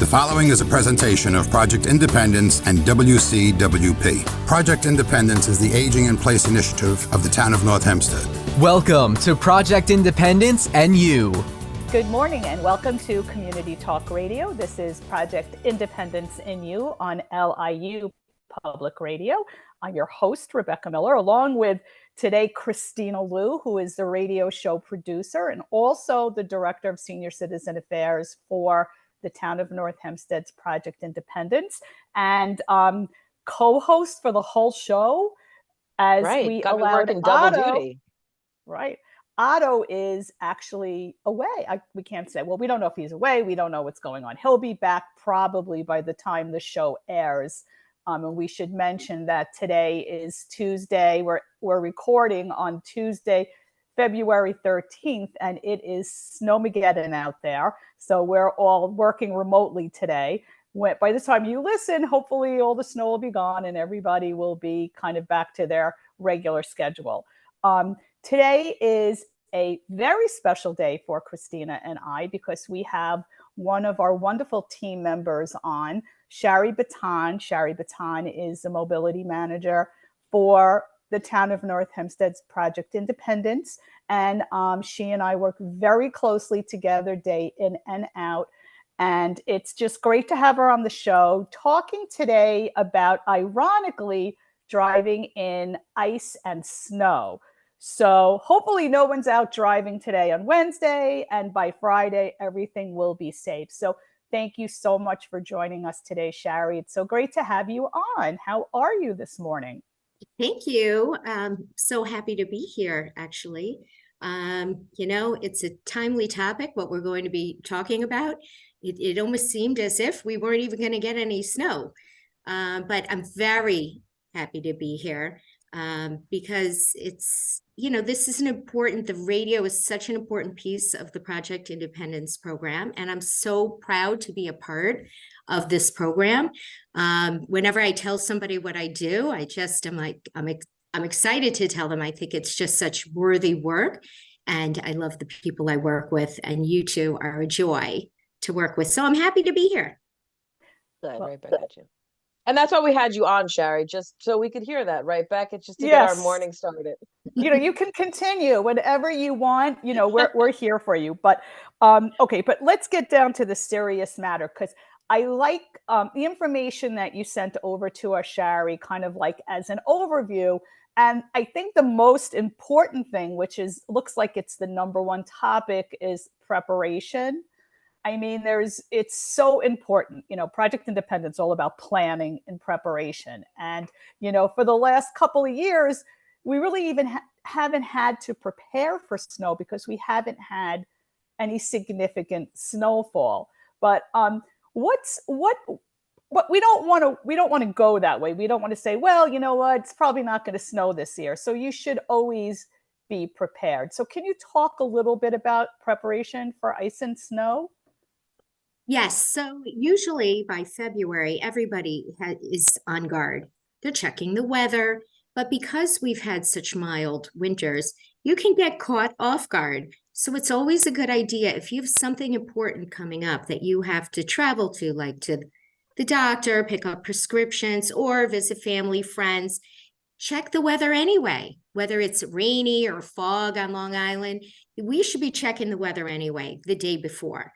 The following is a presentation of Project Independence and WCWP. Project Independence is the Aging in Place initiative of the town of North Hempstead. Welcome to Project Independence and You. Good morning and welcome to Community Talk Radio. This is Project Independence and You on LIU Public Radio. I'm your host, Rebecca Miller, along with today Kristina Liu, who is the radio show producer and also the Director of Senior Citizen Affairs for the town of North Hempstead's Project Independence, and co-host for the whole show as we allowed Otto. Duty. Right. Otto is actually away. We can't say, well, we don't know if he's away. We don't know what's going on. He'll be back probably by the time the show airs. And we should mention that today is Tuesday. We're recording on Tuesday, February 13th, and it is snowmageddon out there. So we're all working remotely today. By the time you listen, hopefully all the snow will be gone and everybody will be kind of back to their regular schedule. Today is a very special day for Kristina and I because we have one of our wonderful team members on, Chari Biton. Chari Biton is the mobility manager for the town of North Hempstead's Project Independence. And she and I work very closely together day in and out. And it's just great to have her on the show talking today about, ironically, driving in ice and snow. So hopefully no one's out driving today on Wednesday, and by Friday, everything will be safe. So thank you so much for joining us today, Chari. It's so great to have you on. How are you this morning? Thank you. So happy to be here, actually. It's a timely topic, what we're going to be talking about. It almost seemed as if we weren't even going to get any snow. But I'm very happy to be here because this is the radio is such an important piece of the Project Independence program. And I'm so proud to be a part of this program. Whenever I tell somebody what I do, I'm excited to tell them. I think it's just such worthy work. And I love the people I work with. And you two are a joy to work with. So I'm happy to be here. Good, right back at you. And that's why we had you on, Chari, just so we could hear that right back. It's just to get our morning started. You can continue whenever you want. We're here for you. But but let's get down to the serious matter, because I like the information that you sent over to us, Chari, kind of like as an overview. And I think the most important thing, which looks like it's the number one topic, is preparation. I mean, it's so important. Project Independence is all about planning and preparation. And, for the last couple of years, we really even haven't had to prepare for snow because we haven't had any significant snowfall. But we don't want to go that way. We don't want to say, well, you know what, it's probably not going to snow this year. So you should always be prepared. So can you talk a little bit about preparation for ice and snow? Yes. So usually by February, everybody is on guard. They're checking the weather. But because we've had such mild winters, you can get caught off guard. So it's always a good idea if you have something important coming up that you have to travel to, like to the doctor, pick up prescriptions, or visit family, friends, check the weather anyway. Whether it's rainy or fog on Long Island, we should be checking the weather anyway the day before.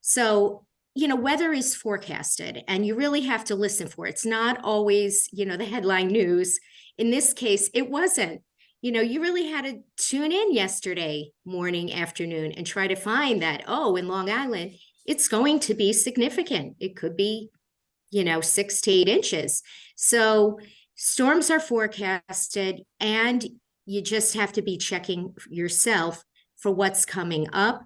So weather is forecasted and you really have to listen for it. It's not always, the headline news. In this case, it wasn't. You really had to tune in yesterday morning, afternoon, and try to find that, in Long Island, it's going to be significant. It could be, 6 to 8 inches. So storms are forecasted and you just have to be checking yourself for what's coming up.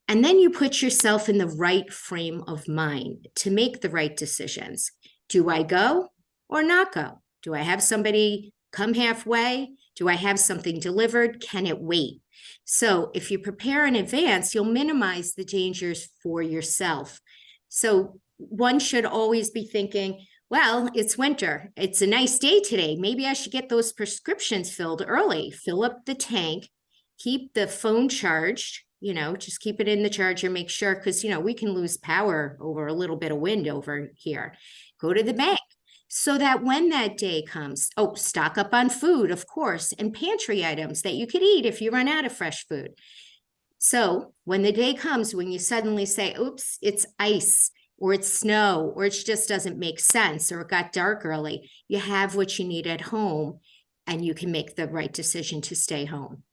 And then you put yourself in the right frame of mind to make the right decisions. Do I go or not go? Do I have somebody come halfway? Do I have something delivered? Can it wait? So if you prepare in advance, you'll minimize the dangers for yourself. So one should always be thinking, well, it's winter. It's a nice day today. Maybe I should get those prescriptions filled early, fill up the tank, keep the phone charged, just keep it in the charger, make sure, because, we can lose power over a little bit of wind over here. Go to the bank so that when that day comes, stock up on food, of course, and pantry items that you could eat if you run out of fresh food. So when the day comes, when you suddenly say, oops, it's ice, or it's snow, or it just doesn't make sense, or it got dark early, you have what you need at home, and you can make the right decision to stay home.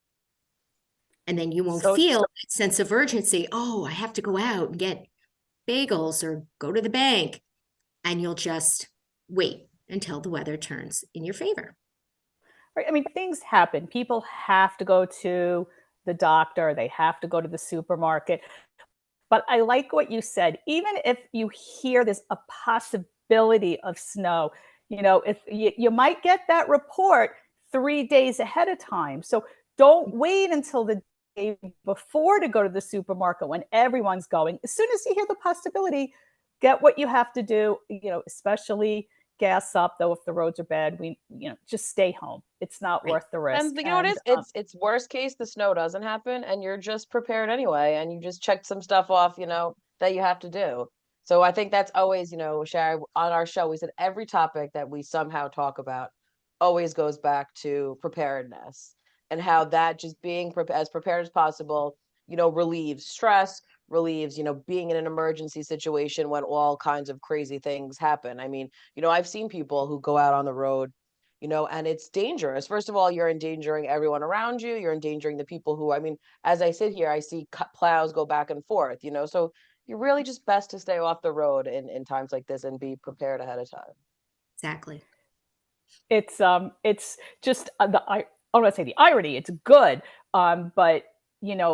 And then you won't feel that sense of urgency. Oh, I have to go out and get bagels or go to the bank. And you'll just wait until the weather turns in your favor. Right. I mean, things happen. People have to go to the doctor. They have to go to the supermarket. But I like what you said. Even if you hear there's a possibility of snow, if you might get that report 3 days ahead of time. So don't wait until the day before to go to the supermarket when everyone's going. As soon as you hear the possibility, get what you have to do, especially gas up, though, if the roads are bad, just stay home. It's not worth the risk. And what it is, it's worst case, the snow doesn't happen and you're just prepared anyway. And you just checked some stuff off, that you have to do. So I think that's always, Chari, on our show, we said every topic that we somehow talk about always goes back to preparedness and how that just being as prepared as possible, relieves stress, relieves, being in an emergency situation when all kinds of crazy things happen. I mean, I've seen people who go out on the road, and it's dangerous. First of all, you're endangering everyone around you. You're endangering the people who, as I sit here, I see plows go back and forth, so you're really just best to stay off the road in times like this and be prepared ahead of time. Exactly. It's just I don't want to say the irony. It's good. But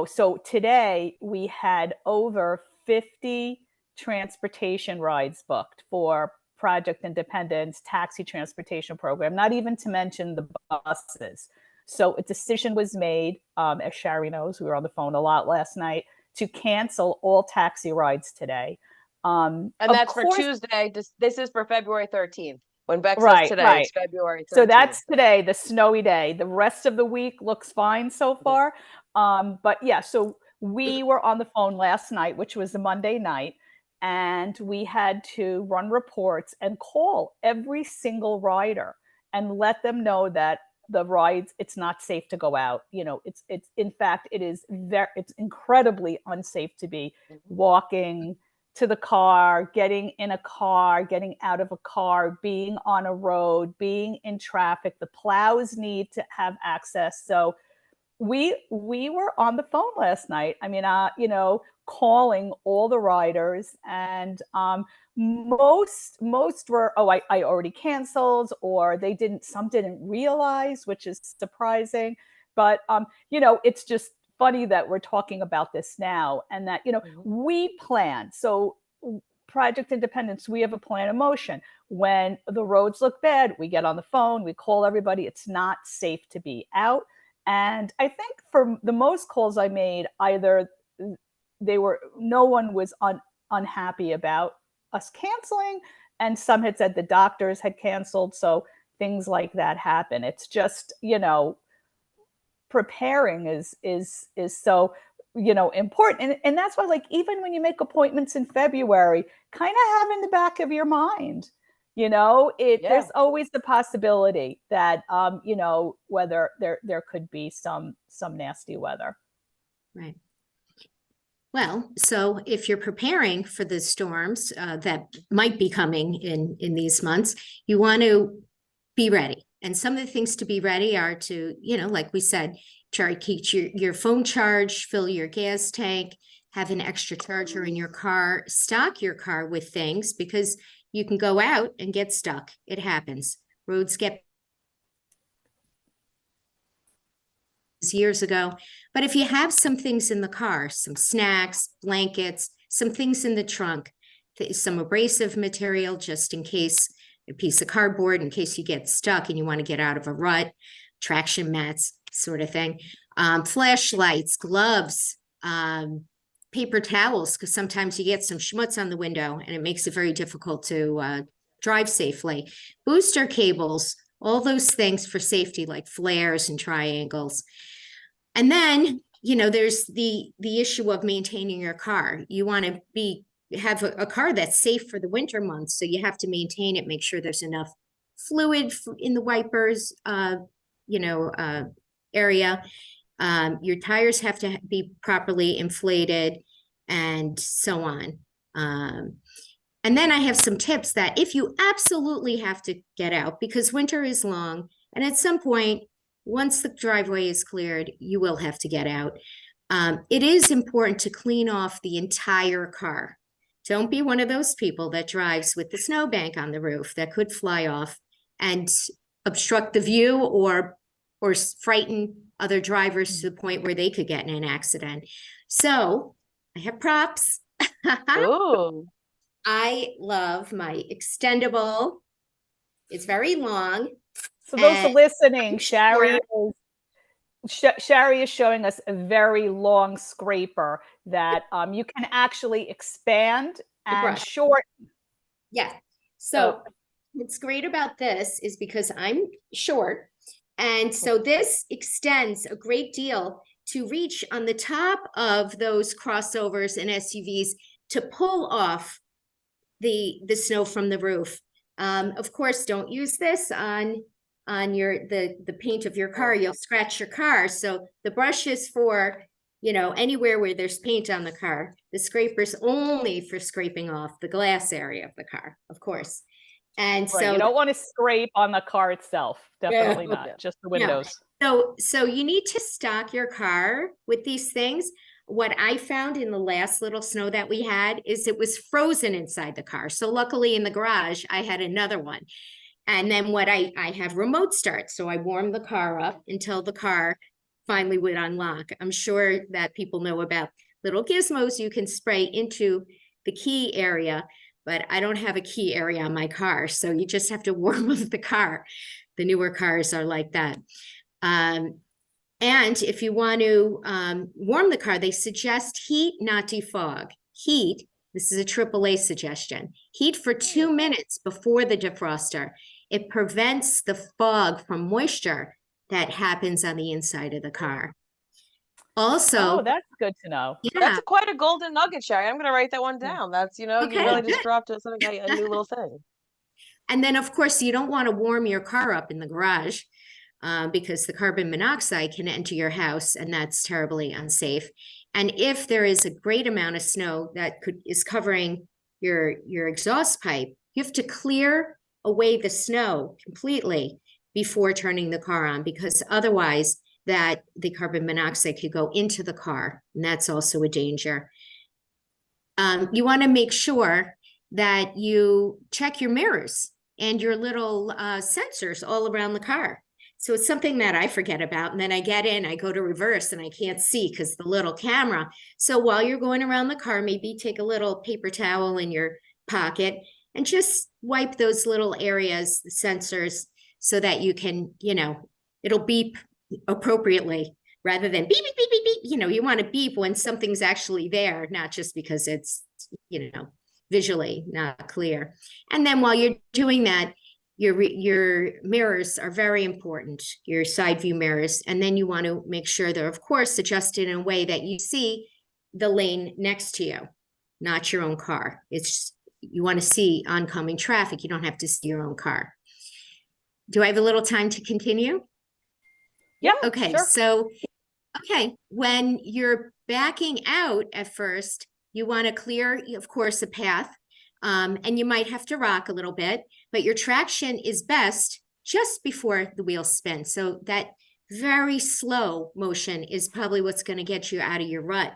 so today we had over 50 transportation rides booked for Project Independence taxi transportation program, not even to mention the buses. So a decision was made, as Chari knows, we were on the phone a lot last night, to cancel all taxi rides today. And that's for Tuesday. This is for February 13th. When Beck says today, right. It's February 13th. So that's today, the snowy day. The rest of the week looks fine so far. But yeah, so we were on the phone last night, which was a Monday night, and we had to run reports and call every single rider and let them know that the rides, it's not safe to go out. It's in fact, it's incredibly unsafe to be walking to the car, getting in a car, getting out of a car, being on a road, being in traffic. The plows need to have access. So we were on the phone last night. I mean, calling all the riders, and most were, I already canceled, or some didn't realize, which is surprising. But it's just funny that we're talking about this now, and that we plan. So Project Independence, we have a plan in motion. When the roads look bad, we get on the phone, we call everybody. It's not safe to be out. And I think for the most calls I made, either no one was unhappy about us canceling, and some had said the doctors had canceled. So things like that happen. It's just, preparing is so important, and that's why, even when you make appointments in February, kind of have in the back of your mind, there's always the possibility that whether there could be some nasty weather. Right. Well, so if you're preparing for the storms that might be coming in these months, you want to be ready. And some of the things to be ready are to, like we said, Chari, keep your phone charged, fill your gas tank, have an extra charger in your car, stock your car with things, because you can go out and get stuck. It happens. Roads get years ago. But if you have some things in the car, some snacks, blankets, some things in the trunk, some abrasive material, just in case, a piece of cardboard in case you get stuck and you want to get out of a rut, traction mats, sort of thing, flashlights, gloves, paper towels, because sometimes you get some schmutz on the window and it makes it very difficult to drive safely, booster cables, all those things for safety, like flares and triangles. And then there's the issue of maintaining your car. You want to have a car that's safe for the winter months, so you have to maintain it, make sure there's enough fluid in the wipers, area. Your tires have to be properly inflated, and so on. And then I have some tips that if you absolutely have to get out, because winter is long, and at some point, once the driveway is cleared, you will have to get out. It is important to clean off the entire car. Don't be one of those people that drives with the snowbank on the roof that could fly off and obstruct the view or frighten other drivers to the point where they could get in an accident. So I have props. Ooh. I love my extendable. It's very long. So those listening, Chari is showing us a very long scraper that you can actually expand and shorten. Yeah. So what's great about this is because I'm short, and so this extends a great deal to reach on the top of those crossovers and SUVs to pull off the snow from the roof. Of course, don't use this on the paint of your car. You'll scratch your car. So the brush is for, anywhere where there's paint on the car. The scraper's only for scraping off the glass area of the car, of course. And so you don't want to scrape on the car itself. Definitely not. Just the windows. So you need to stock your car with these things. What I found in the last little snow that we had is it was frozen inside the car. So luckily in the garage, I had another one. And then I have remote start. So I warmed the car up until the car finally would unlock. I'm sure that people know about little gizmos you can spray into the key area, but I don't have a key area on my car. So you just have to warm up the car. The newer cars are like that. And if you want to warm the car, they suggest heat, not defog. Heat, this is a AAA suggestion. Heat for 2 minutes before the defroster. It prevents the fog from moisture that happens on the inside of the car. Also, that's good to know. Yeah. That's quite a golden nugget, Chari. I'm going to write that one down. That's, you really just dropped something, a new little thing. And then, of course, you don't want to warm your car up in the garage because the carbon monoxide can enter your house, and that's terribly unsafe. And if there is a great amount of snow that is covering your exhaust pipe, you have to clear away the snow completely before turning the car on, because otherwise that the carbon monoxide could go into the car, and that's also a danger. You want to make sure that you check your mirrors and your little sensors all around the car. So it's something that I forget about. And then I get in, I go to reverse and I can't see because the little camera. So while you're going around the car, maybe take a little paper towel in your pocket and just wipe those little areas, the sensors, so that you can, it'll beep appropriately rather than beep, beep, beep, beep, beep. You want to beep when something's actually there, not just because it's, visually not clear. And then while you're doing that, your mirrors are very important, your side view mirrors. And then you want to make sure they're, of course, adjusted in a way that you see the lane next to you, not your own car. You want to see oncoming traffic. You don't have to see your own car. Do I have a little time to continue? Yeah. Okay. Sure. So, when you're backing out at first, you want to clear, of course, a path. And you might have to rock a little bit, but your traction is best just before the wheels spin. So that very slow motion is probably what's going to get you out of your rut.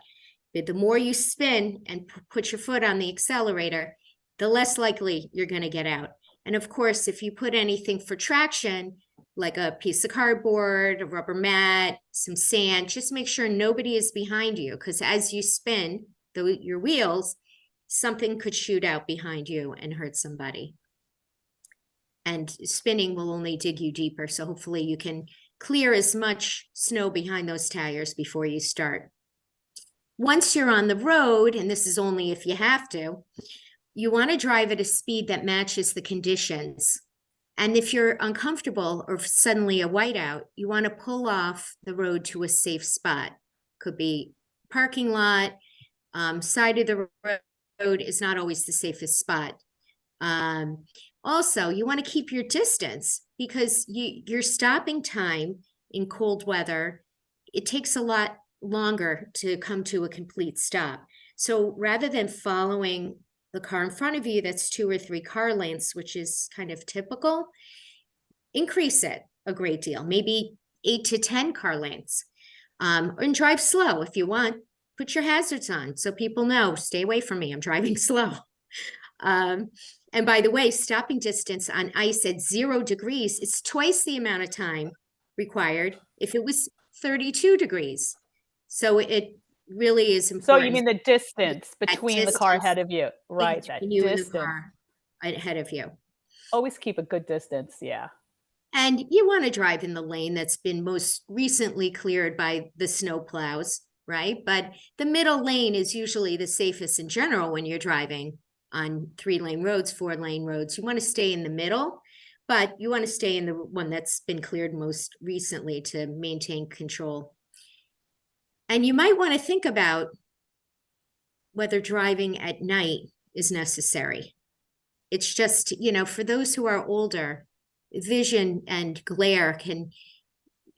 But the more you spin and put your foot on the accelerator, the less likely you're going to get out. And of course, if you put anything for traction, like a piece of cardboard, a rubber mat, some sand, just make sure nobody is behind you, because as you spin your wheels, something could shoot out behind you and hurt somebody. And spinning will only dig you deeper. So hopefully you can clear as much snow behind those tires before you start. Once you're on the road, and this is only if you have to, you want to drive at a speed that matches the conditions. And if you're uncomfortable or suddenly a whiteout, you want to pull off the road to a safe spot. could be parking lot, side of the road is not always the safest spot. Also, you want to keep your distance because your stopping time in cold weather, it takes a lot longer to come to a complete stop. So rather than following the car in front of you that's 2 or 3 car lengths, which is kind of typical, increase it a great deal, maybe 8 to 10 car lengths, and drive slow if you want. Put your hazards on so people know, stay away from me, I'm driving slow. And by the way, stopping distance on ice at 0 degrees is twice the amount of time required if it was 32 degrees. So it really is important. So you mean the distance between the car ahead of you, right? That You and the distance. car ahead of you. Always keep a good distance, yeah. And you want to drive in the lane that's been most recently cleared by the snow plows, right? But the middle lane is usually the safest in general when you're driving on 3-lane roads, 4-lane roads. You want to stay in the middle, but you want to stay in the one that's been cleared most recently to maintain control. And you might want to think about whether driving at night is necessary. It's just, for those who are older, vision and glare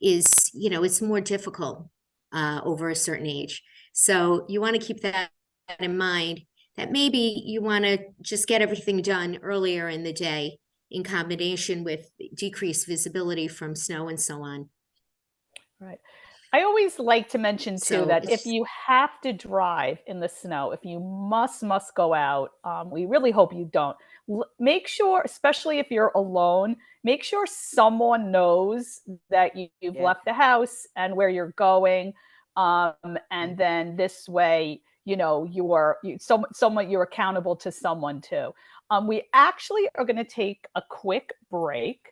it's more difficult over a certain age. So you want to keep that in mind, that maybe you want to just get everything done earlier in the day in combination with decreased visibility from snow and so on. Right. I always like to mention too So that if you have to drive in the snow, if you must go out, we really hope you don't. Make sure, especially if you're alone, make sure someone knows that you've left the house and where you're going, and then this way, you're accountable to someone too. We actually are going to take a quick break.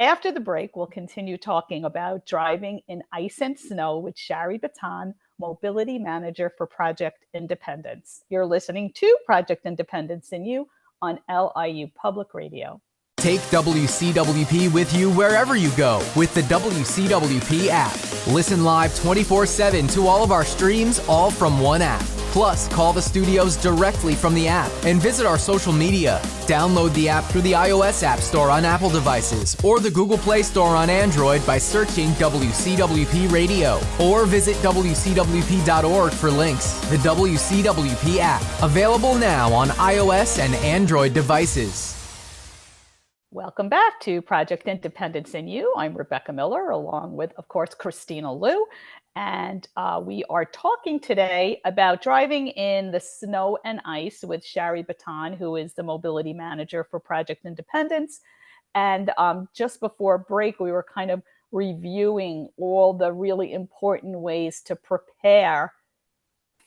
After the break, we'll continue talking about driving in ice and snow with Chari Biton, Mobility Manager for Project Independence. You're listening to Project Independence in You on LIU Public Radio. Take WCWP with you wherever you go with the WCWP app. Listen live 24/7 to all of our streams, all from one app. Plus, call the studios directly from the app and visit our social media. Download the app through the iOS App Store on Apple devices or the Google Play Store on Android by searching WCWP Radio, or visit WCWP.org for links. The WCWP app, available now on iOS and Android devices. Welcome back to Project Independence in You. I'm Rebecca Miller, along with, of course, Kristina Liu. And we are talking today about driving in the snow and ice with Chari Biton, who is the mobility manager for Project Independence. And just before break, we were kind of reviewing all the really important ways to prepare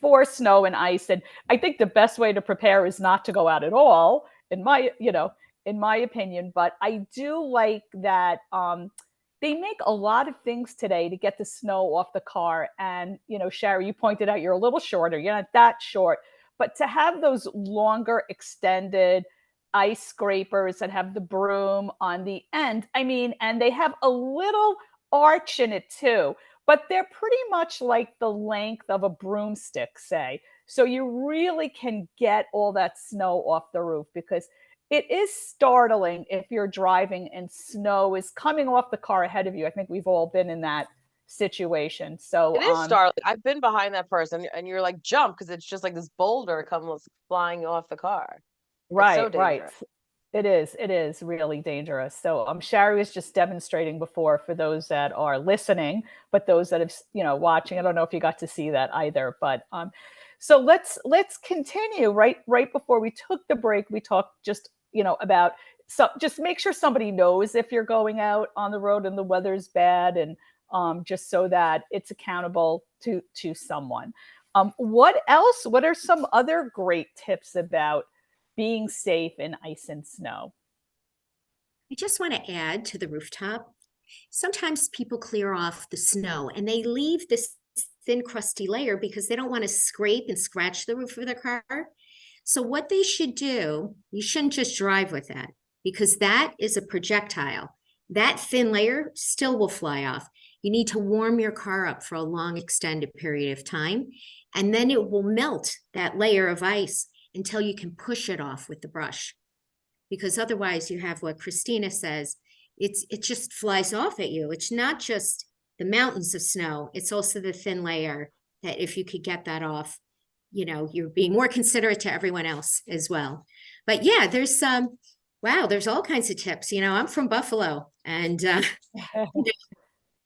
for snow and ice. And I think the best way to prepare is not to go out at all, in my opinion. But I do like that they make a lot of things today to get the snow off the car. And, Chari, you pointed out you're a little shorter. You're not that short. But to have those longer extended ice scrapers that have the broom on the end, and they have a little arch in it too, but they're pretty much like the length of a broomstick, say. So you really can get all that snow off the roof, because it is startling if you're driving and snow is coming off the car ahead of you. I think we've all been in that situation. So it is startling. I've been behind that person and you're like, jump, because it's just like this boulder comes flying off the car. Right, right. It is really dangerous. So Chari was just demonstrating before for those that are listening, but those that have, watching, I don't know if you got to see that either, but so let's continue. Right before we took the break, we talked just about just make sure somebody knows if you're going out on the road and the weather's bad, and just so that it's accountable to someone. What else? What are some other great tips about being safe in ice and snow? I just want to add to the rooftop. Sometimes people clear off the snow and they leave this thin, crusty layer because they don't want to scrape and scratch the roof of their car. So what they should do, you shouldn't just drive with that, because that is a projectile. That thin layer still will fly off. You need to warm your car up for a long extended period of time, and then it will melt that layer of ice until you can push it off with the brush. Because otherwise you have what Kristina says, it just flies off at you. It's not just the mountains of snow, it's also the thin layer that if you could get that off, you're being more considerate to everyone else as well. But yeah, there's there's all kinds of tips. I'm from Buffalo, and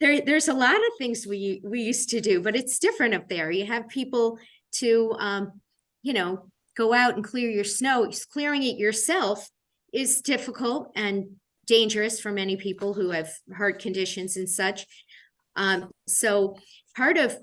there's a lot of things we used to do, but it's different up there. You have people to go out and clear your snow. Clearing it yourself is difficult and dangerous for many people who have heart conditions and such. So part of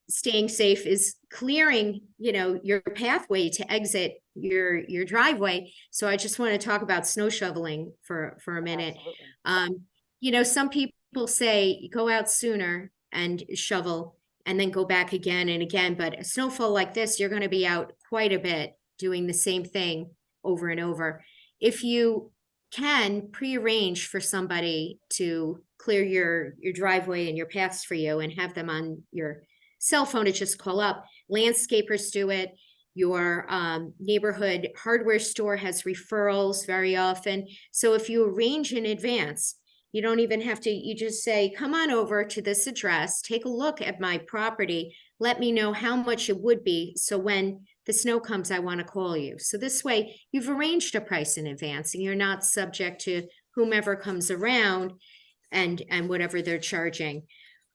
staying safe is clearing, your pathway to exit your driveway. So I just want to talk about snow shoveling for a minute. Some people say go out sooner and shovel and then go back again and again. But a snowfall like this, you're going to be out quite a bit doing the same thing over and over. If you can prearrange for somebody to clear your driveway and your paths for you and have them on your cell phone to just call up. Landscapers do it. Your neighborhood hardware store has referrals very often. So if you arrange in advance, you don't even have to, you just say, come on over to this address, take a look at my property, let me know how much it would be. So when the snow comes, I want to call you. So this way you've arranged a price in advance and you're not subject to whomever comes around and whatever they're charging.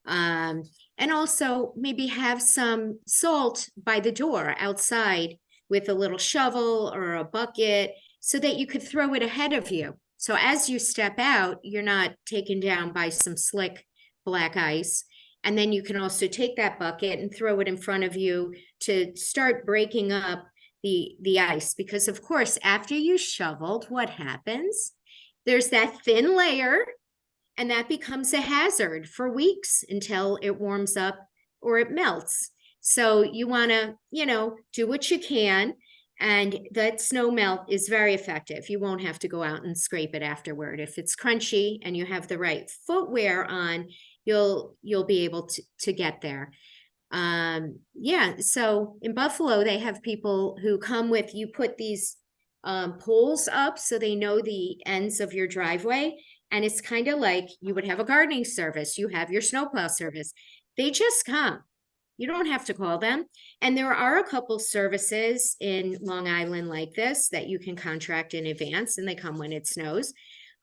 And also maybe have some salt by the door outside with a little shovel or a bucket so that you could throw it ahead of you. So as you step out, you're not taken down by some slick black ice. And then you can also take that bucket and throw it in front of you to start breaking up the ice. Because of course, after you shoveled, what happens? There's that thin layer, and that becomes a hazard for weeks until it warms up or it melts. So you want to, do what you can. And that snow melt is very effective. You won't have to go out and scrape it afterward. If it's crunchy and you have the right footwear on, you'll be able to get there. So in Buffalo, they have people who come with, you put these poles up so they know the ends of your driveway. And it's kind of like you would have a gardening service. You have your snowplow service. They just come. You don't have to call them. And there are a couple services in Long Island like this that you can contract in advance, and they come when it snows.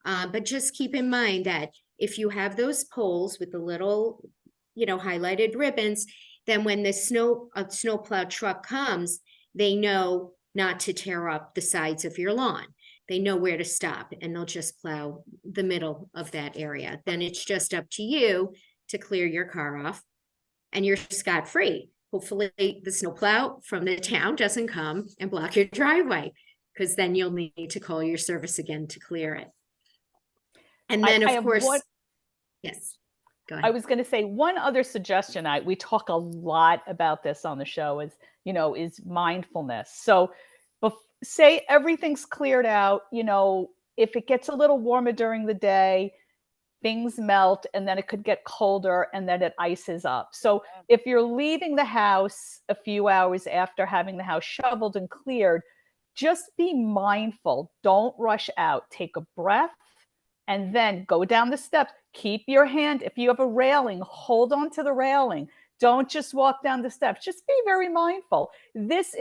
But just keep in mind that if you have those poles with the little, highlighted ribbons, then when the snowplow truck comes, they know not to tear up the sides of your lawn. They know where to stop, and they'll just plow the middle of that area. Then it's just up to you to clear your car off, and you're scot-free. Hopefully the snowplow from the town doesn't come and block your driveway, because then you'll need to call your service again to clear it. And then, of course, yes, go ahead. I was going to say one other suggestion. We talk a lot about this on the show is mindfulness. So say everything's cleared out, if it gets a little warmer during the day, things melt, and then it could get colder, and then it ices up. So if you're leaving the house a few hours after having the house shoveled and cleared, just be mindful. Don't rush out. Take a breath and then go down the steps. Keep your hand, if you have a railing, hold on to the railing. Don't just walk down the steps. Just be very mindful. This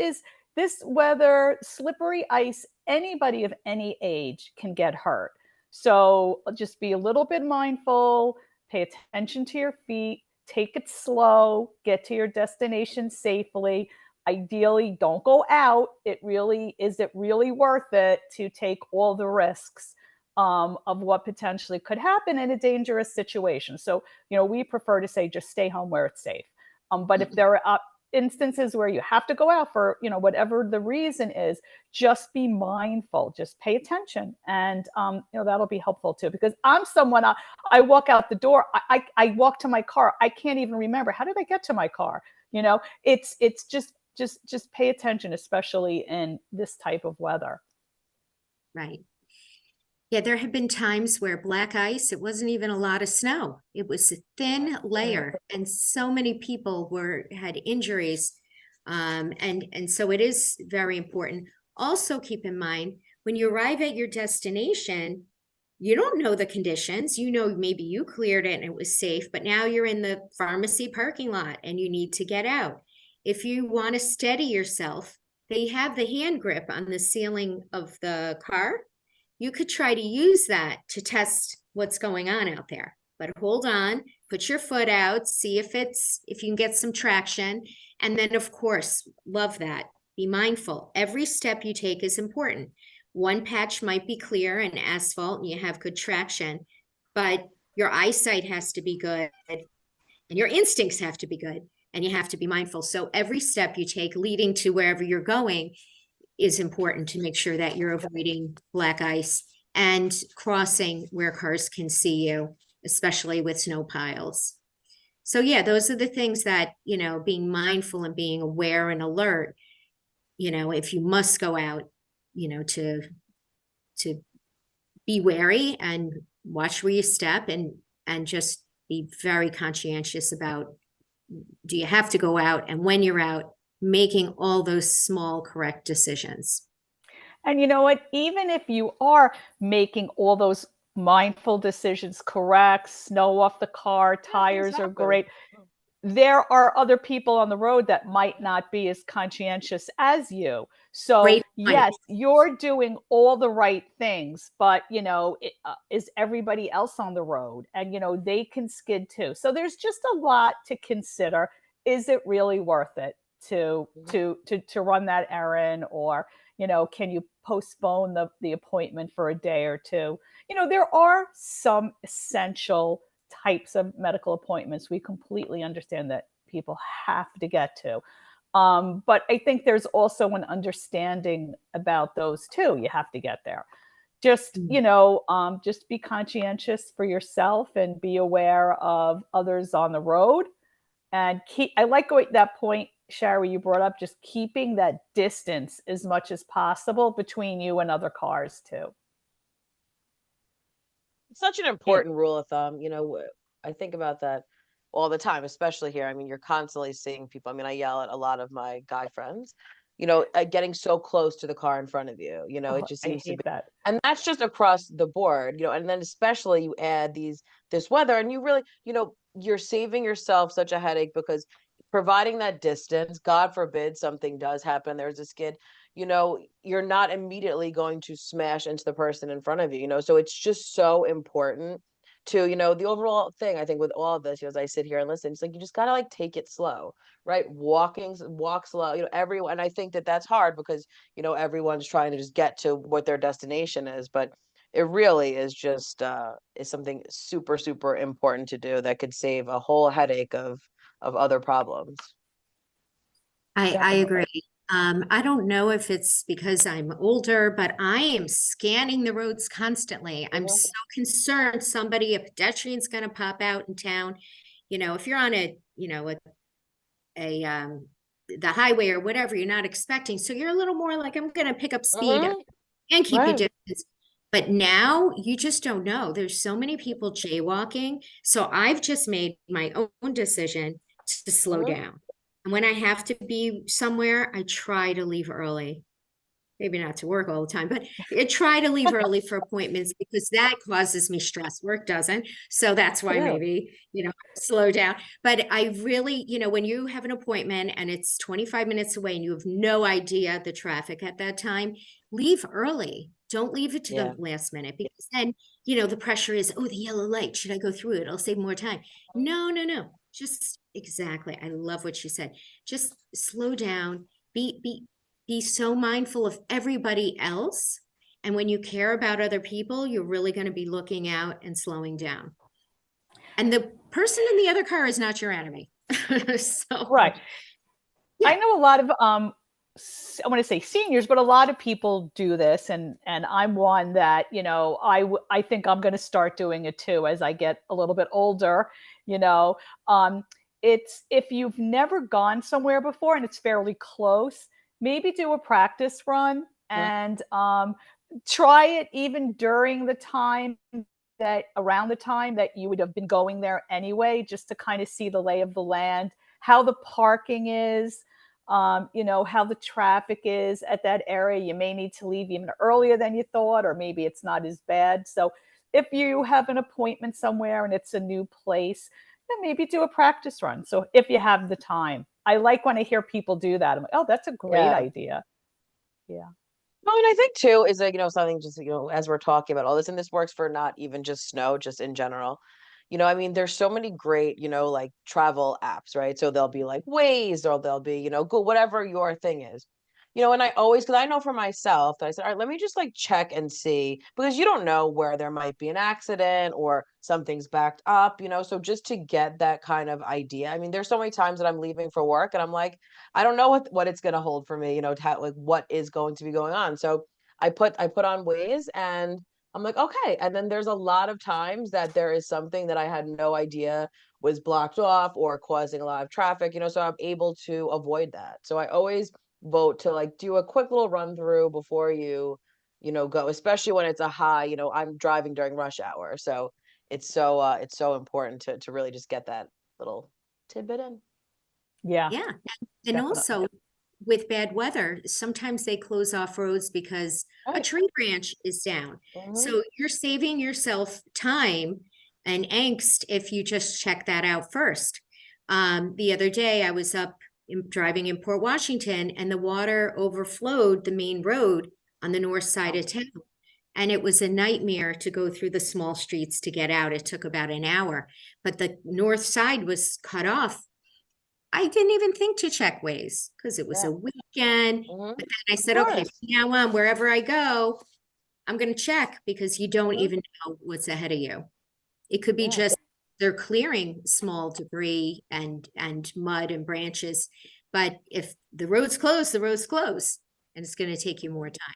weather, slippery ice, anybody of any age can get hurt. So just be a little bit mindful, pay attention to your feet, take it slow, get to your destination safely. Ideally, don't go out. Is it really worth it to take all the risks of what potentially could happen in a dangerous situation? So, we prefer to say just stay home where it's safe. But if there are instances where you have to go out for, whatever the reason is, just be mindful, just pay attention. And, that'll be helpful too, because I'm someone, I walk out the door, I walk to my car. I can't even remember, how did I get to my car? It's just pay attention, especially in this type of weather. Right. Yeah, there have been times where black ice, it wasn't even a lot of snow. It was a thin layer, and so many people had injuries. And so it is very important. Also, keep in mind when you arrive at your destination, you don't know the conditions. You know, maybe you cleared it and it was safe, but now you're in the pharmacy parking lot and you need to get out. If you want to steady yourself, they have the hand grip on the ceiling of the car. You could try to use that to test what's going on out there. But hold on, put your foot out, see if you can get some traction. And then, of course, love that. Be mindful. Every step you take is important. One patch might be clear and asphalt and you have good traction, but your eyesight has to be good and your instincts have to be good and you have to be mindful. So every step you take leading to wherever you're going is important to make sure that you're avoiding black ice and crossing where cars can see you, especially with snow piles. So yeah, those are the things that, being mindful and being aware and alert, if you must go out, to be wary and watch where you step and just be very conscientious about, do you have to go out, and when you're out, making all those small correct decisions. And you know what? Even if you are making all those mindful decisions correct, snow off the car, tires are great, there are other people on the road that might not be as conscientious as you. So yes, you're doing all the right things, but is everybody else on the road? And they can skid too. So there's just a lot to consider. Is it really worth it to run that errand, or can you postpone the appointment for a day or two? There are some essential types of medical appointments we completely understand that people have to get to. But I think there's also an understanding about those too. You have to get there. Just, just be conscientious for yourself and be aware of others on the road. And I like that point, Chari, you brought up, just keeping that distance as much as possible between you and other cars too. Such an important rule of thumb. I think about that all the time, especially here. I mean, you're constantly seeing people. I mean, I yell at a lot of my guy friends, getting so close to the car in front of you. It just seems to be that. And that's just across the board, and then especially you add this weather, and you really, you're saving yourself such a headache, because providing that distance, God forbid something does happen, there's a skid, you're not immediately going to smash into the person in front of you, so it's just so important to, the overall thing, I think, with all of this, as I sit here and listen, it's like, you just got to take it slow, right? Walk slow, everyone. And I think that that's hard because, everyone's trying to just get to what their destination is, but it really is just, is something super, super important to do that could save a whole headache of other problems. I agree. I don't know if it's because I'm older, but I am scanning the roads constantly. I'm so concerned a pedestrian's going to pop out in town. If you're on the highway or whatever, you're not expecting. So you're a little more like, I'm going to pick up speed and keep your distance. But now you just don't know. There's so many people jaywalking. So I've just made my own decision to slow down. And when I have to be somewhere, I try to leave early. Maybe not to work all the time, but I try to leave early for appointments because that causes me stress. Work doesn't. So that's why maybe, slow down. But I really, when you have an appointment and it's 25 minutes away and you have no idea the traffic at that time, leave early. Don't leave it to the last minute, because then, the pressure is, oh, the yellow light, should I go through it? It'll save more time. No. Just exactly. I love what you said. Just slow down, be so mindful of everybody else. And when you care about other people, you're really going to be looking out and slowing down. And the person in the other car is not your enemy. Right. Yeah. I know a lot of, I want to say seniors, but a lot of people do this. And I'm one that, I think I'm going to start doing it too, as I get a little bit older, it's, if you've never gone somewhere before and it's fairly close, maybe do a practice run and try it even during the time around the time that you would have been going there anyway, just to kind of see the lay of the land, how the parking is, how the traffic is at that area. You may need to leave even earlier than you thought, or maybe it's not as bad. So if you have an appointment somewhere and it's a new place, then maybe do a practice run. So if you have the time, I like when I hear people do that. I'm like, oh, that's a great Yeah. idea. Yeah. Well, and I think too is like, something just, as we're talking about all this, and this works for not even just snow, just in general. I mean, there's so many great, like travel apps, right? So there'll be like Waze, or there'll be, Google, whatever your thing is. And I always, because I know for myself that I said, all right, let me just like check and see, because you don't know where there might be an accident or something's backed up, so just to get that kind of idea. I mean, there's so many times that I'm leaving for work and I'm like, I don't know what it's going to hold for me, like what is going to be going on. So I put on Waze, and I'm like, okay. And then there's a lot of times that there is something that I had no idea was blocked off or causing a lot of traffic, so I'm able to avoid that. So I always vote to like do a quick little run through before go, especially when it's a high, I'm driving during rush hour. So it's so important to really just get that little tidbit in. Yeah. Yeah. And Definitely. also with bad weather, sometimes they close off roads because a Right. tree branch is down. Mhm. So you're saving yourself time and angst if you just check that out first. The other day I was driving in Port Washington, and the water overflowed the main road on the north side of town. And it was a nightmare to go through the small streets to get out. It took about an hour, but the north side was cut off. I didn't even think to check Waze because it was Yeah. a weekend. Mhm. But then I Of said, okay, course. from now on, wherever I go, I'm going to check, because you don't Mhm. even know what's ahead of you. It could be Yeah. just they're clearing small debris and mud and branches. But if the road's closed, the road's closed, and it's going to take you more time.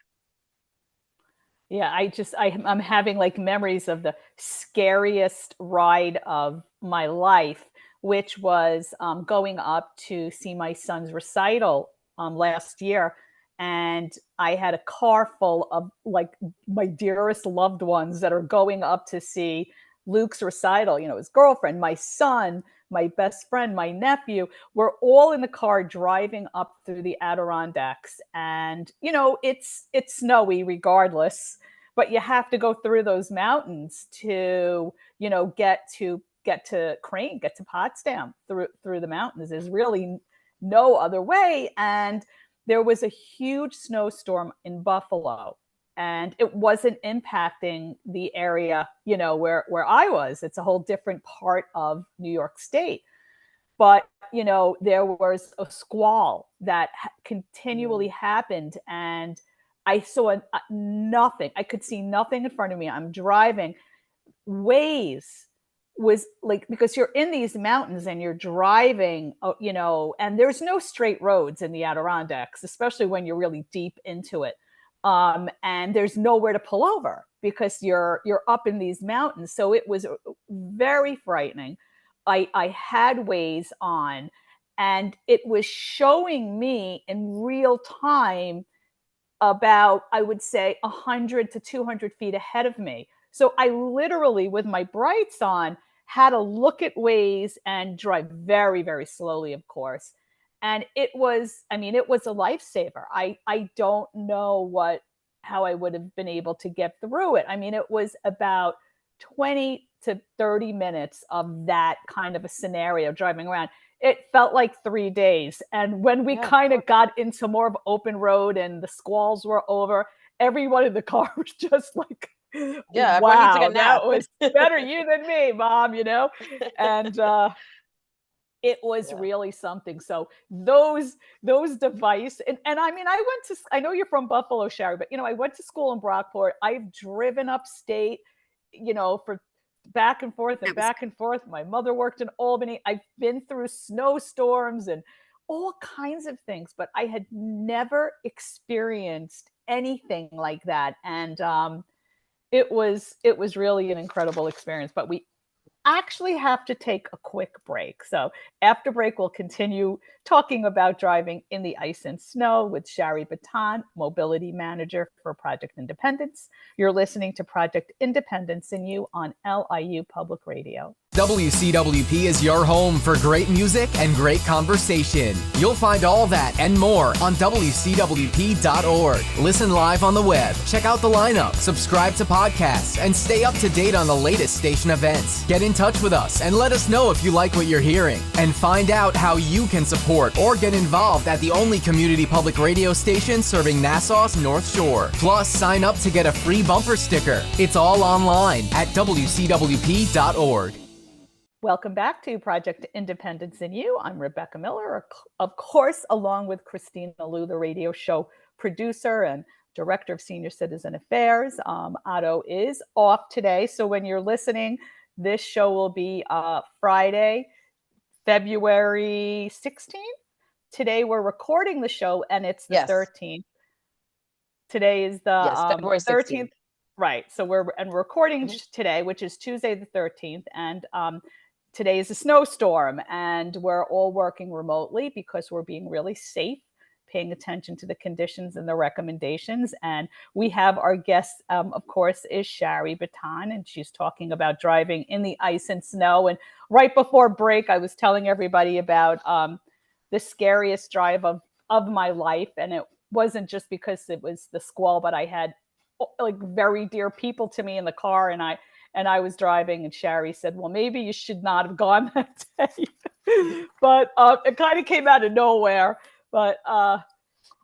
Yeah, I'm having like memories of the scariest ride of my life, which was going up to see my son's recital last year. And I had a car full of like my dearest loved ones that are going up to see Luke's recital, his girlfriend, my son, my best friend, my nephew. We're all in the car driving up through the Adirondacks. And, it's snowy regardless, but you have to go through those mountains to get to Crane, get to Potsdam through the mountains. There's really no other way. And there was a huge snowstorm in Buffalo, and it wasn't impacting the area where I was. It's a whole different part of New York State, but there was a squall that continually happened, and I saw nothing. I could see nothing in front of me. I'm driving. Waze was like, because you're in these mountains and you're driving, and there's no straight roads in the Adirondacks, especially when you're really deep into it. And there's nowhere to pull over because you're up in these mountains. So it was very frightening. I had Waze on, and it was showing me in real time about, I would say, 100 to 200 feet ahead of me. So I literally, with my brights on, had to look at Waze and drive very, very slowly, of course. And it was a lifesaver. I don't know how I would have been able to get through it. I mean, it was about 20 to 30 minutes of that kind of a scenario driving around. It felt like 3 days. And when we kind of got into more of open road and the squalls were over, everyone in the car was just like, Yeah, everyone needs like wow, a nap. that was better you than me, Mom, And it was really something. So those devices, and I mean, I know you're from Buffalo, Chari, but I went to school in Brockport. I've driven upstate, for back and forth and back and forth. My mother worked in Albany. I've been through snowstorms and all kinds of things, but I had never experienced anything like that. And it was really an incredible experience. But actually have to take a quick break. So after break, we'll continue talking about driving in the ice and snow with Chari Biton, Mobility Manager for Project Independence. You're listening to Project Independence in You on LIU Public Radio. WCWP is your home for great music and great conversation. You'll find all that and more on WCWP.org. Listen live on the web, check out the lineup, subscribe to podcasts, and stay up to date on the latest station events. Get in touch with us and let us know if you like what you're hearing. And find out how you can support or get involved at the only community public radio station serving Nassau's North Shore. Plus, sign up to get a free bumper sticker. It's all online at WCWP.org. Welcome back to Project Independence in You. I'm Rebecca Miller, of course, along with Kristina Liu, the radio show producer and director of senior citizen affairs. Otto is off today, so when you're listening, this show will be Friday, February 16th. Today we're recording the show, and it's the 13th. Today is the February 13th. Right. So we're recording today, which is Tuesday the 13th, and today is a snowstorm, and we're all working remotely because we're being really safe, paying attention to the conditions and the recommendations. And we have our guest, of course, is Chari Biton, and she's talking about driving in the ice and snow. And right before break, I was telling everybody about the scariest drive of my life, and it wasn't just because it was the squall, but I had like very dear people to me in the car, and I was driving, and Chari said, well, maybe you should not have gone that day. But it kind of came out of nowhere. But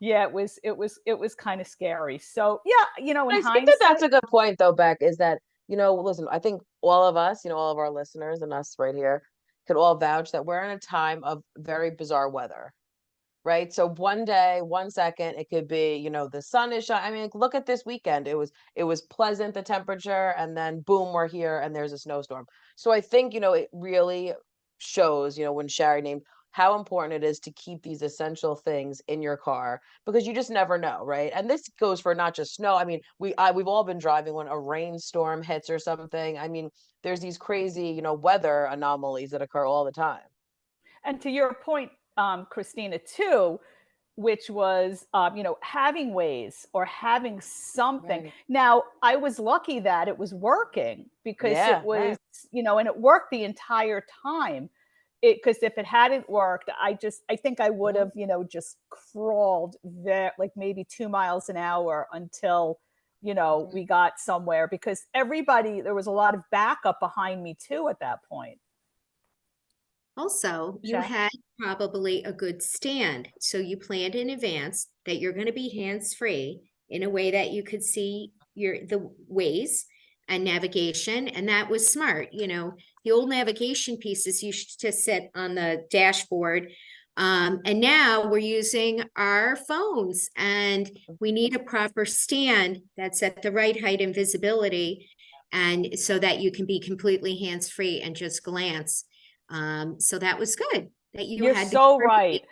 yeah, it was kind of scary. So yeah, in I hindsight, think that's a good point though, Beck, is that, listen, I think all of us, all of our listeners and us right here could all vouch that we're in a time of very bizarre weather. Right. So one day, 1 second, it could be, the sun is shining. I mean, look at this weekend. It was pleasant, the temperature, and then boom, we're here and there's a snowstorm. So I think, it really shows, when Chari named how important it is to keep these essential things in your car, because you just never know. Right. And this goes for not just snow. I mean, we've all been driving when a rainstorm hits or something. I mean, there's these crazy, weather anomalies that occur all the time. And to your point, Kristina, too, which was, having Waze or having something. Right. Now, I was lucky that it was working because it was, and it worked the entire time. Because if it hadn't worked, I think I would have, just crawled there, like maybe 2 miles an hour until, we got somewhere, because there was a lot of backup behind me too at that point. Also, you had probably a good stand. So you planned in advance that you're going to be hands-free in a way that you could see the Waze and navigation. And that was smart. The old navigation pieces used to sit on the dashboard. And now we're using our phones, and we need a proper stand that's at the right height and visibility, and so that you can be completely hands-free and just glance. So that was good that you're had so right.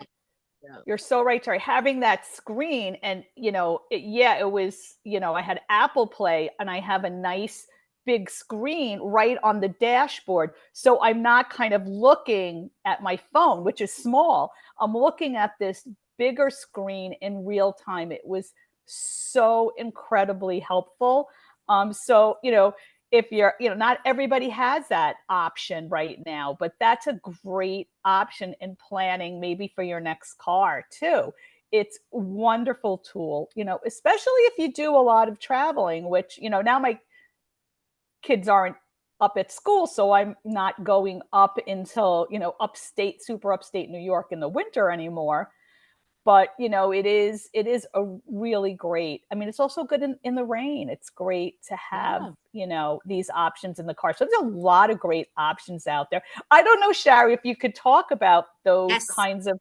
Yeah. You're so right, Chari. Having that screen, and it was, I had Apple Play, and I have a nice big screen right on the dashboard. So I'm not kind of looking at my phone, which is small. I'm looking at this bigger screen in real time. It was so incredibly helpful. So, if you're, not everybody has that option right now, but that's a great option in planning, maybe for your next car too. It's a wonderful tool, especially if you do a lot of traveling, which, now my kids aren't up at school, so I'm not going up until, super upstate New York in the winter anymore. But, it is a really great, it's also good in the rain. It's great to have, these options in the car. So there's a lot of great options out there. I don't know, Chari, if you could talk about those kinds of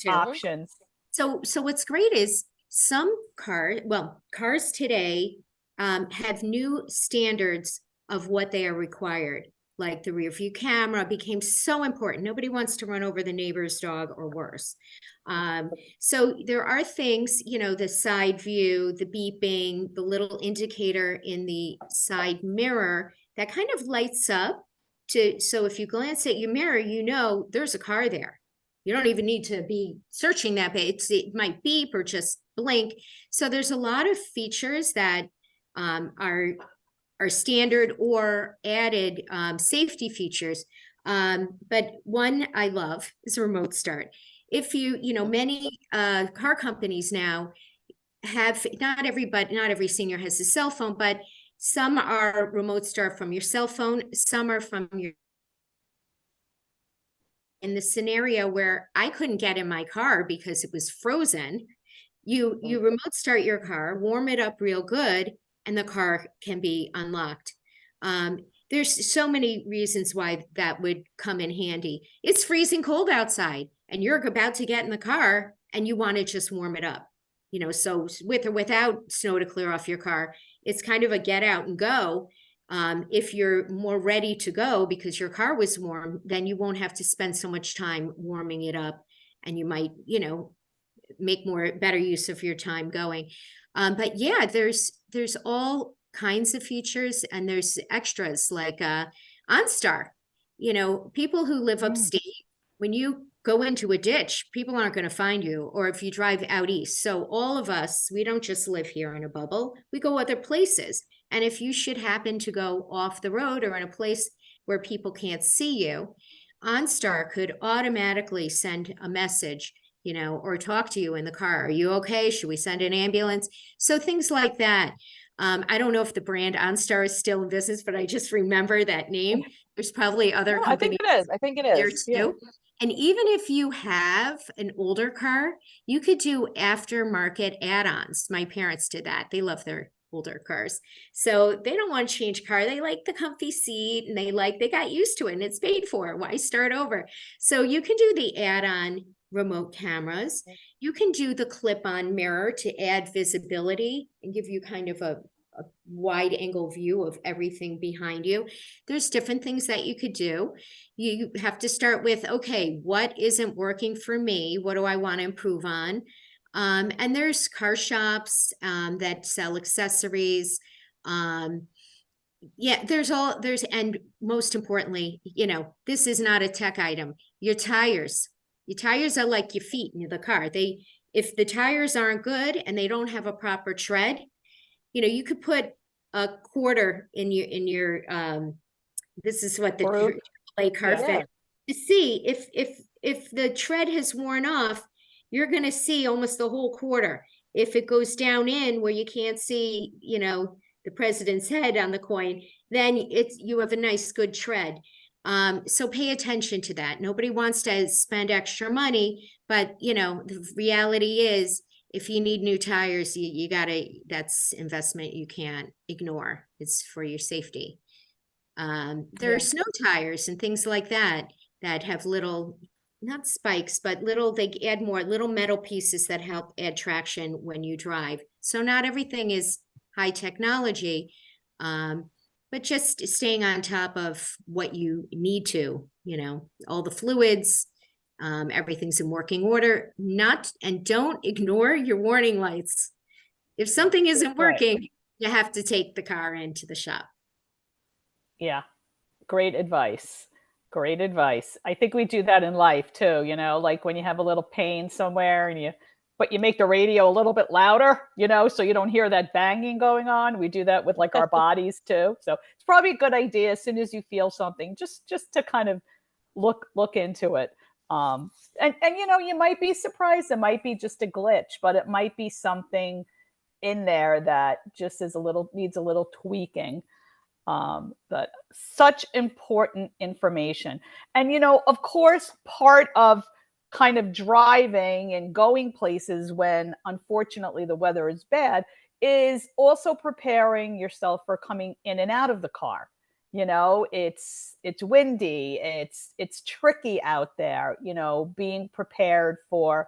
options. So what's great is some cars today have new standards of what they are required. Like the rear view camera became so important. Nobody wants to run over the neighbor's dog or worse. So there are things, the side view, the beeping, the little indicator in the side mirror that kind of lights up so if you glance at your mirror, you know there's a car there. You don't even need to be searching that, but it might beep or just blink. So there's a lot of features that are standard or added safety features. But one I love is a remote start. If many car companies now have, not every senior has a cell phone, but some are remote start from your cell phone, some are from your. In the scenario where I couldn't get in my car because it was frozen, you remote start your car, warm it up real good, and the car can be unlocked. There's so many reasons why that would come in handy. It's freezing cold outside and you're about to get in the car and you want to just warm it up. So with or without snow to clear off your car, it's kind of a get out and go. If you're more ready to go because your car was warm, then you won't have to spend so much time warming it up, and you might, make better use of your time going. But yeah, there's all kinds of features, and there's extras like OnStar. People who live upstate, when you go into a ditch, people aren't going to find you, or if you drive out east. So all of us, we don't just live here in a bubble, we go other places. And if you should happen to go off the road or in a place where people can't see you, OnStar could automatically send a message, or talk to you in the car. Are you okay? Should we send an ambulance? So things like that. I don't know if the brand OnStar is still in business, but I just remember that name. There's probably other companies. I think it is. There too. Yeah. And even if you have an older car, you could do aftermarket add-ons. My parents did that. They love their older cars. So they don't want to change car. They like the comfy seat and they got used to it and it's paid for. Why start over? So you can do the add-on remote cameras. You can do the clip-on mirror to add visibility and give you kind of a wide angle view of everything behind you. There's different things that you could do. You have to start with, okay, what isn't working for me? What do I want to improve on? And there's car shops that sell accessories. And most importantly, this is not a tech item. Your tires are like your feet in the car. If the tires aren't good and they don't have a proper tread, you could put a quarter in your this is what the AAA car fit to see if the tread has worn off. You're going to see almost the whole quarter. If it goes down in where you can't see, the president's head on the coin, then you have a nice, good tread. So pay attention to that. Nobody wants to spend extra money, but the reality is if you need new tires, you gotta, that's investment you can't ignore. It's for your safety. There are snow tires and things like that have little, not spikes, but they add more little metal pieces that help add traction when you drive. So not everything is high technology, but just staying on top of what you need to, all the fluids, everything's in working order. Don't ignore your warning lights. If something isn't working, you have to take the car into the shop. Yeah, great advice. Great advice. I think we do that in life too, like when you have a little pain somewhere but you make the radio a little bit louder, so you don't hear that banging going on. We do that with like our bodies too. So it's probably a good idea as soon as you feel something, just to kind of look into it. And you might be surprised. It might be just a glitch, but it might be something in there that just needs a little tweaking. But such important information. And, of course, part of kind of driving and going places when unfortunately the weather is bad is also preparing yourself for coming in and out of the car. It's windy, it's tricky out there, being prepared for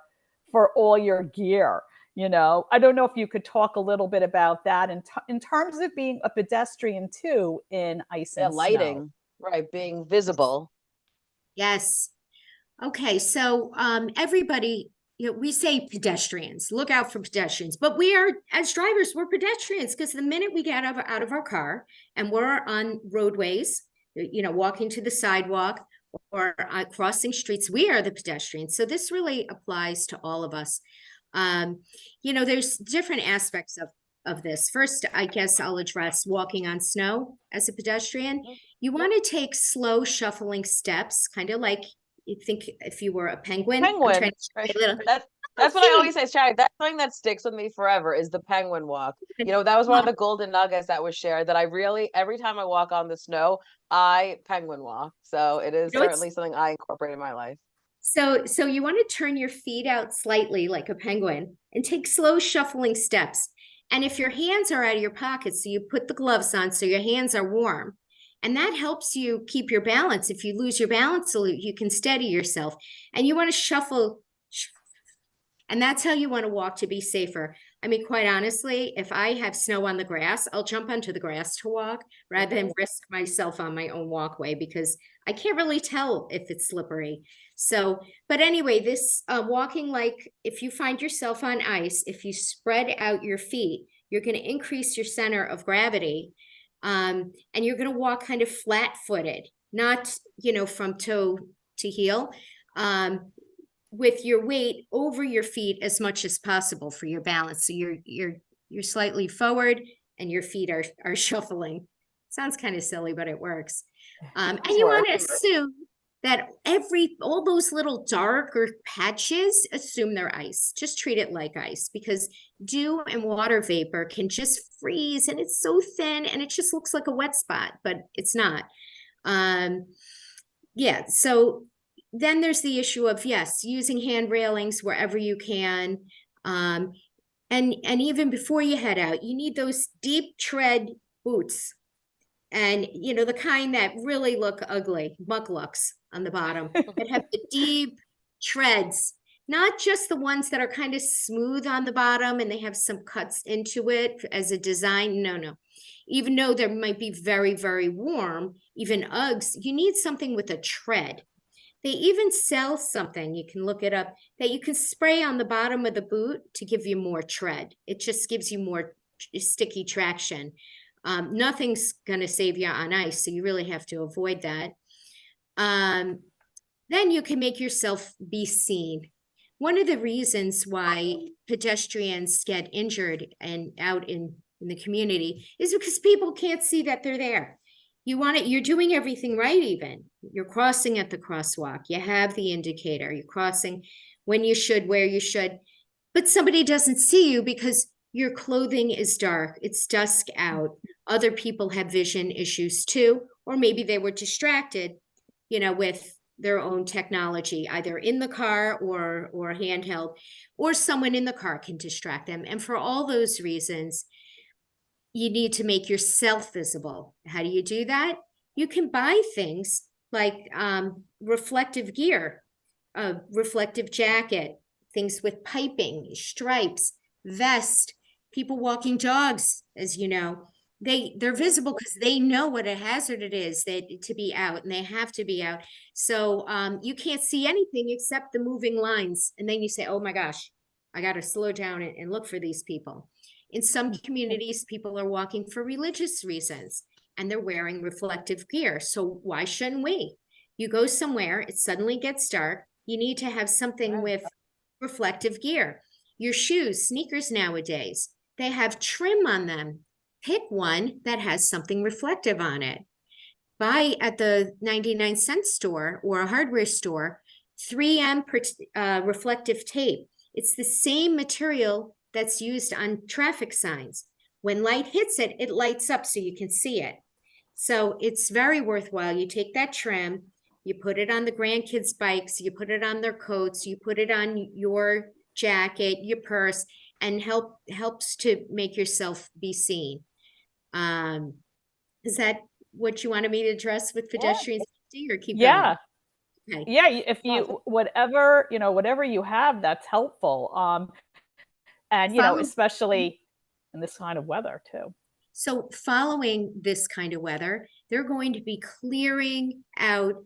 all your gear. I don't know if you could talk a little bit about that in terms of being a pedestrian too in ice and lighting, snow. right? Being visible. Yes. Okay. So everybody, we say pedestrians, look out for pedestrians, but we are, as drivers, we're pedestrians because the minute we get out of our car and we're on roadways, walking to the sidewalk or crossing streets. We are the pedestrians. So this really applies to all of us. There's different aspects of this. First, I guess I'll address walking on snow as a pedestrian. You want to take slow shuffling steps, kind of like you think if you were a penguin. Penguin. That's what I always say, Chari. That's something that sticks with me forever is the penguin walk. That was one of the golden nuggets that was shared that I really, every time I walk on the snow, I penguin walk. So it is certainly something I incorporate in my life. So you want to turn your feet out slightly like a penguin and take slow shuffling steps. And if your hands are out of your pockets, so you put the gloves on so your hands are warm. And that helps you keep your balance. If you lose your balance, you can steady yourself. And you want to shuffle. And that's how you want to walk to be safer. I mean, quite honestly, if I have snow on the grass, I'll jump onto the grass to walk rather than risk myself on my own walkway because I can't really tell if it's slippery. So, but anyway, this walking, like if you find yourself on ice, if you spread out your feet, you're going to increase your center of gravity. And you're going to walk kind of flat-footed, not, from toe to heel, with your weight over your feet as much as possible for your balance. So you're slightly forward and your feet are shuffling. Sounds kind of silly, but it works. And you want to assume that all those little darker patches, assume they're ice. Just treat it like ice because dew and water vapor can just freeze and it's so thin and it just looks like a wet spot, but it's not. So then there's the issue of, yes, using hand railings wherever you can. And even before you head out, you need those deep tread boots. And, the kind that really look ugly, mucklucks on the bottom, that have the deep treads, not just the ones that are kind of smooth on the bottom and they have some cuts into it as a design. No. Even though there might be very, very warm, even Uggs, you need something with a tread. They even sell something, you can look it up, that you can spray on the bottom of the boot to give you more tread. It just gives you more sticky traction. Nothing's going to save you on ice, so you really have to avoid that. Then you can make yourself be seen. One of the reasons why pedestrians get injured and out in the community is because people can't see that they're there. You're doing everything right even. You're crossing at the crosswalk. You have the indicator. You're crossing when you should, where you should. But somebody doesn't see you because your clothing is dark. It's dusk out. Other people have vision issues too, or maybe they were distracted, with their own technology, either in the car or handheld, or someone in the car can distract them. And for all those reasons, you need to make yourself visible. How do you do that? You can buy things like reflective gear, a reflective jacket, things with piping, stripes, vest. People walking dogs, as you know, they're visible because they know what a hazard it is to be out, and they have to be out. So you can't see anything except the moving lines. And then you say, oh my gosh, I got to slow down and look for these people. In some communities, people are walking for religious reasons and they're wearing reflective gear. So why shouldn't we? You go somewhere, it suddenly gets dark. You need to have something with reflective gear. Your shoes, sneakers nowadays, they have trim on them. Pick one that has something reflective on it. Buy at the 99-cent store or a hardware store, 3M reflective tape. It's the same material that's used on traffic signs. When light hits it, it lights up so you can see it. So it's very worthwhile. You take that trim, you put it on the grandkids' bikes, you put it on their coats, you put it on your jacket, your purse, and helps to make yourself be seen. Is that what you wanted me to address with pedestrian safety, or keep going? Okay. Yeah, if you whatever you have that's helpful. And especially in this kind of weather too. So following this kind of weather, they're going to be clearing out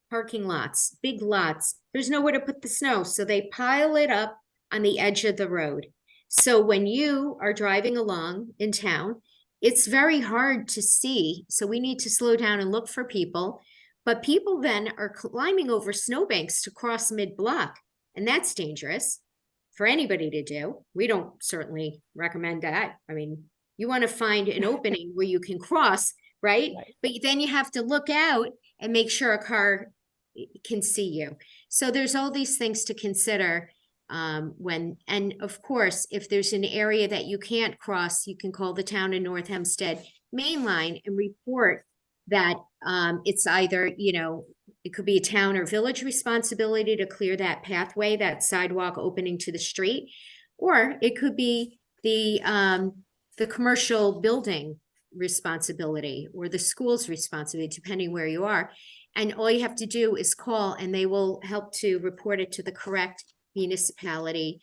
parking lots, big lots. There's nowhere to put the snow, so they pile it up on the edge of the road. So when you are driving along in town, it's very hard to see. So we need to slow down and look for people. But people then are climbing over snowbanks to cross mid-block, and that's dangerous for anybody to do. We don't certainly recommend that. I mean, you want to find an opening where you can cross, right? But then you have to look out and make sure a car can see you. So there's all these things to consider and of course, if there's an area that you can't cross, you can call the town of North Hempstead main line and report that it's either, it could be a town or village responsibility to clear that pathway, that sidewalk opening to the street, or it could be the commercial building responsibility or the school's responsibility, depending where you are. And all you have to do is call and they will help to report it to the correct municipality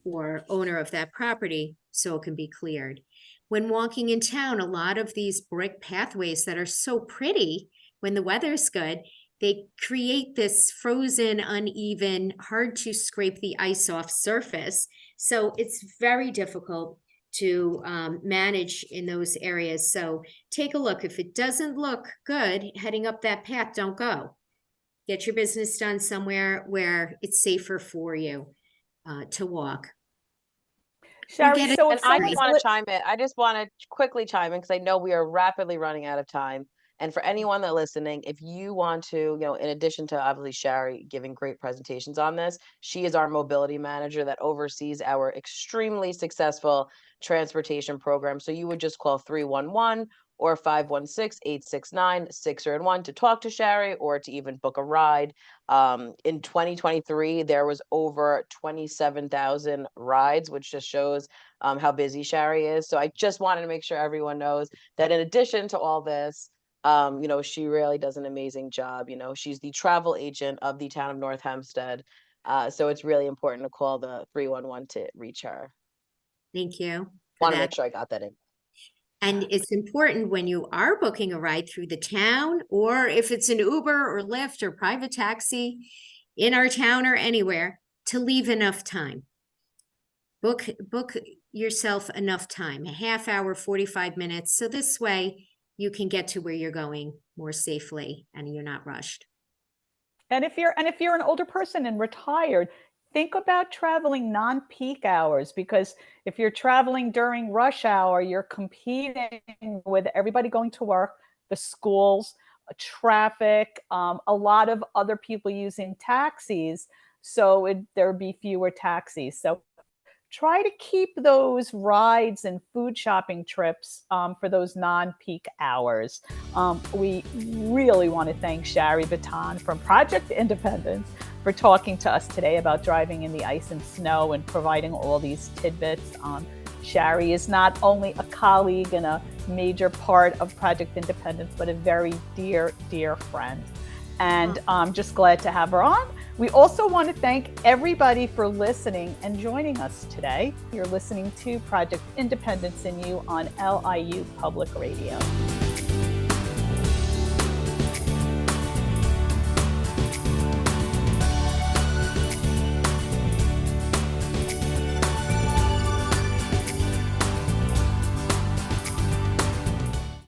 or owner of that property so it can be cleared. When walking in town, a lot of these brick pathways that are so pretty when the weather's good, they create this frozen, uneven, hard to scrape the ice off surface. So it's very difficult to manage in those areas. So take a look. If it doesn't look good heading up that path, don't go. Get your business done somewhere where it's safer for you to walk. Chari, so and I just want to chime in. I just want to quickly chime in because I know we are rapidly running out of time. And for anyone that's listening, if you want to, in addition to obviously Chari giving great presentations on this, she is our mobility manager that oversees our extremely successful transportation program. So you would just call 311 or 516-869-6001 to talk to Chari or to even book a ride. In 2023, there was over 27,000 rides, which just shows how busy Chari is. So I just wanted to make sure everyone knows that in addition to all this, she really does an amazing job. She's the travel agent of the town of North Hempstead. So it's really important to call the 311 to reach her. Thank you. Want to make sure I got that in. And it's important when you are booking a ride through the town, or if it's an Uber or Lyft or private taxi in our town or anywhere, to leave enough time. Book yourself enough time, a half hour, 45 minutes. So this way you can get to where you're going more safely and you're not rushed. And if you're an older person and retired, think about traveling non-peak hours, because if you're traveling during rush hour, you're competing with everybody going to work, the schools, traffic, a lot of other people using taxis. So there'd be fewer taxis. So try to keep those rides and food shopping trips for those non-peak hours. We really want to thank Chari Biton from Project Independence for talking to us today about driving in the ice and snow and providing all these tidbits. Chari is not only a colleague and a major part of Project Independence, but a very dear, dear friend. And I'm just glad to have her on. We also want to thank everybody for listening and joining us today. You're listening to Project Independence in You on LIU Public Radio.